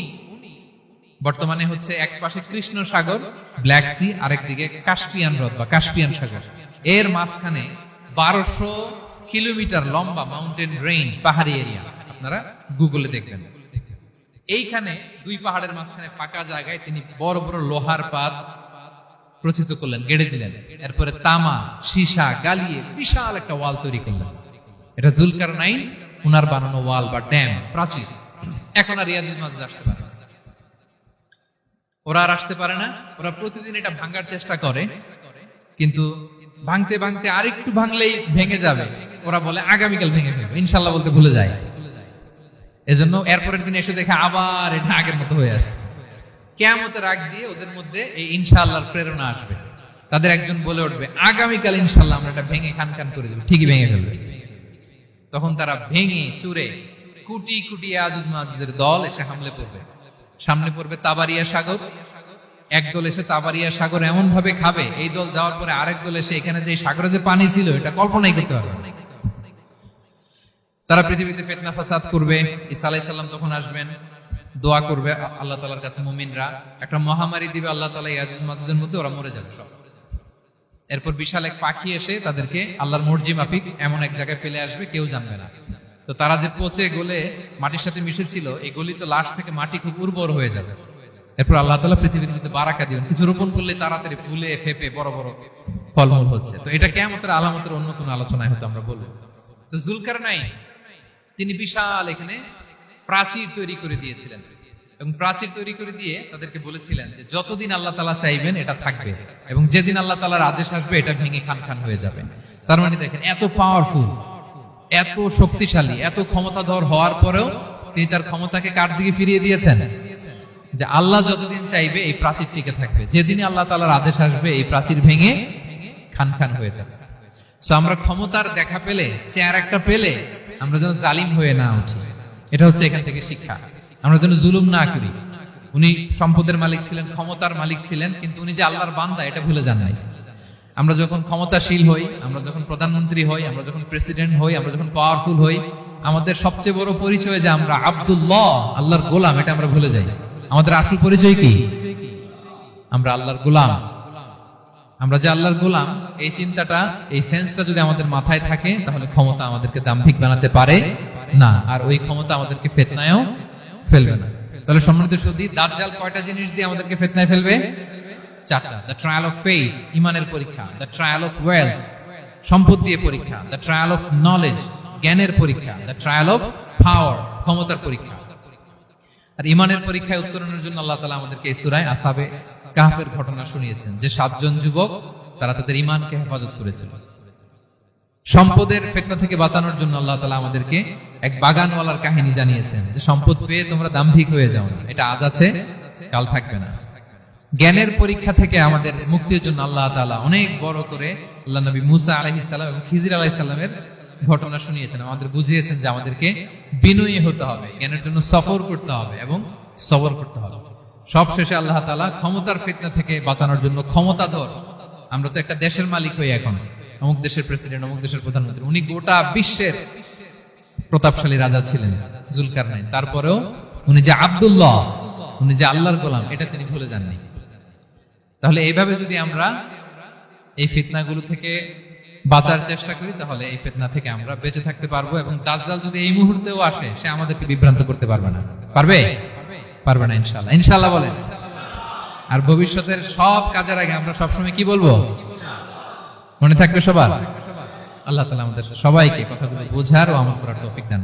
বর্তমানে হচ্ছে এক পাশে কৃষ্ণ সাগর, ব্ল্যাক সি, আরেকদিকে কাস্পিয়ান হ্রদ বা কাস্পিয়ান সাগর, এর মাঝখানে 1200 কিলোমিটার লম্বা মাউন্টেন রেঞ্জ, পাহাড়ি এরিয়া, আপনারা গুগলে দেখবেন। এইখানে 2 পাহাড়ের মাঝখানে ফাঁকা জায়গায় তিনি বড় বড় লোহার পাত প্রথিত করলেন, গেড়ে দিলেন। এরপরে তামা, সীসা গালিয়ে বিশাল একটা ওয়াল তৈরি করলেন। এটা যুলকারনাইন উনার বানানো ওয়াল বা ড্যাম, প্রাচীর। এখন আর ইয়াজুজ মাজুজ আসতে পারে না, ওরা আর আসতে পারে না। ওরা প্রতিদিন এটা ভাঙার চেষ্টা করে, কিন্তু ভাঙতে ভাঙতে আরেকটু ভাঙলেই ভেঙে যাবে। ওরা বলে আগামীকাল ভেঙে ফেলবে, ইনশাল্লাহ বলতে ভুলে যায়। এজন্য এরপরের দিন এসে দেখে আবার এটা আগের মতো হয়ে আসছে। কিয়ামতের আগ দিয়ে ওদের মধ্যে এই ইনশাআল্লাহর প্রেরণা আসবে। তাদের একজন বলে উঠবে, আগামীকাল ইনশাআল্লাহ আমরা এটা ভেঙে খান খান করে দেব, ঠিকই ভেঙে ফেলবে। তখন তারা ভেঙে চুরে কুটি কুটি ইয়াজুজ মাজুজের দল এসে হামলে পড়বে। সামনে পড়বে তাবারিয়া সাগর, একদল এসে তাবারিয়া সাগর এমন ভাবে খাবে, এই দল যাওয়ার পরে আরেক দল এসে এখানে যে সাগরে যে পানি ছিল এটা কল্পনাই করতে পারবে না। তারা পৃথিবীতে ফিতনা ফাসাদ করবে। ঈসা আলাইহিস সালাম তখন আসবেন, দোয়া করবে আল্লাহ তাআলার কাছে মুমিনরা, একটা মহামারী দিবে আল্লাহ তাআলা ইয়াজুজ মাজুজের মধ্যে, ওরা মরে যাবে সব। এরপর বিশাল এক পাখি এসে তাদেরকে আল্লাহর মর্জি মাফিক এমন এক জায়গায় ফেলে আসবে, কেউ জানবে না। তো তারা যে পচে গলে মাটির সাথে মিশেছিল, এই গলিত লাশ থেকে মাটি খুব উর্বর হয়ে যাবে। এরপর আল্লাহ তাআলা পৃথিবীর মধ্যে বারাকা দিবেন, কিছু রোপণ করলে তাড়াতাড়ি ফুলে ফেপে বড় বড় ফলমূল হচ্ছে। তো এটা কিয়ামতের আলামতের অন্য কোনো আলোচনায় হয়তো আমরা বলবো। তো যুলকারনাইন তিনি বিশাল এখানে প্রাচীর তৈরি করে দিয়েছিলেন, এবং প্রাচীর তৈরি করে দিয়ে তাদেরকে বলেছিলেন যে যতদিন আল্লাহ তাআলা চাইবেন এটা থাকবে, এবং যেদিন আল্লাহ তাআলার আদেশ আসবে এটা ভেঙে খান খান হয়ে যাবে। তার মানে দেখেন, এত পাওয়ারফুল, এত শক্তিশালী, এত ক্ষমতাধর হওয়ার পরেও তিনি তার ক্ষমতাকে কার দিকে ফিরিয়ে দিয়েছেন? যে আল্লাহ যতদিন চাইবে এই প্রাচীর টিকে থাকবে, যেদিনই আল্লাহ তাআলার আদেশ আসবে এই প্রাচীর ভেঙে খান খান হয়ে যাবে। সো আমরা ক্ষমতার দেখা পেলে, চেয়ার একটা পেলে, আমরা যেন জালিম হয়ে না উঠি, এটা হচ্ছে এখান থেকে শিক্ষা। আমরা যেন জুলুম না করি। উনি সম্পদের মালিক ছিলেন, ক্ষমতার মালিক ছিলেন, কিন্তু উনি যে আল্লাহর বান্দা এটা ভুলে যান নাই। আমরা যখন ক্ষমতাশীল হই, আমরা যখন প্রধানমন্ত্রী হই, আমরা যখন প্রেসিডেন্ট হই, আমরা যখন পাওয়ারফুল হই, আমাদের সবচেয়ে বড় পরিচয় যে আমরা আব্দুল্লাহ, আল্লাহর গোলাম, এটা আমরা ভুলে যাই। আমাদের আসল পরিচয় কি? আমরা আল্লাহর গোলাম। আমরা যে আল্লাহর গোলাম, এই চিন্তাটা, এই সেন্সটা যদি আমাদের মাথায় থাকে, তাহলে ক্ষমতা আমাদেরকে দাম্ভিক বানাতে পারে না, আর ওই ক্ষমতা আমাদেরকে ফিতনায়ও ফেলবে না। তাহলে সম্মানিত সুধী, দাজ্জাল কয়টা জিনিস দিয়ে আমাদেরকে ফিতনায় ফেলবে? চারটা। দ্য ট্রায়াল অফ ফেইথ, ইমানের পরীক্ষা; দ্য ট্রায়াল অফ ওয়েলথ, সম্পদ দিয়ে পরীক্ষা; দ্য ট্রায়াল অফ নলেজ, জ্ঞানের পরীক্ষা; দ্য ট্রায়াল অফ পাওয়ার, ক্ষমতার পরীক্ষা। আর ইমানের পরীক্ষায় উত্তরণের জন্য আল্লাহ তাআলা আমাদেরকে এই সূরায় আসহাবে কাহফের ঘটনা শুনিয়েছেন, যে 7 জন যুবক তারা তাদের ইমানকে হেফাজত করেছিল। সম্পদের ফিতনা থেকে বাঁচানোর জন্য আল্লাহ তাআলা আমাদেরকে এক বাগানওয়ালার কাহিনী জানিয়েছেন, যে সম্পদ পেয়ে তোমরা দাম্ভিক হয়ে যাও না, এটা আজ আছে কাল থাকবে না। জ্ঞানের পরীক্ষা থেকে আমাদের মুক্তির জন্য আল্লাহ তাআলা অনেক বড় করে আল্লাহ নবী মুসা আলাইহিস সালাম এবং খিজির আলাইহিস সালামের ঘটনা শুনিয়েছেন, আমাদের বুঝিয়েছেন যে আমাদেরকে বিনয়ী হতে হবে, জ্ঞানের জন্য সফর করতে হবে এবং সবর করতে হবে। সবশেষে আল্লাহ তাআলা ক্ষমতার ফিতনা থেকে বাঁচানোর জন্য ক্ষমতাধর, আমরা তো একটা দেশের মালিক হই এখন, অমুক দেশের প্রেসিডেন্ট, অমুক দেশের প্রধানমন্ত্রী, উনি গোটা বিশ্বের প্রতাপশালী রাজা ছিলেন জুলকারনাইন, তারপরেও উনি যে আব্দুল্লাহ, উনি যে আল্লাহর গোলাম, এটা তিনি ভুলে যাননি। তাহলে এইভাবে যদি আমরা এই ফিতনাগুলো থেকে বাঁচার চেষ্টা করি, তাহলে এই ফিতনা থেকে আমরা বেঁচে থাকতে পারবো। এবং দাজ্জাল যদি এই মুহূর্তেও আসে, সে আমাদেরকে বিভ্রান্ত করতে পারবে না। পারবে? পারবে না ইনশাআল্লাহ। ইনশাআল্লাহ বলেন। আর ভবিষ্যতের সব কাজের আগে আমরা সবসময় কি বলবো? মনে থাকবে সবার? আল্লাহ তাআলা আমাদের সবাইকে কথাগুলো বোঝার ও আমল করার তৌফিক দান।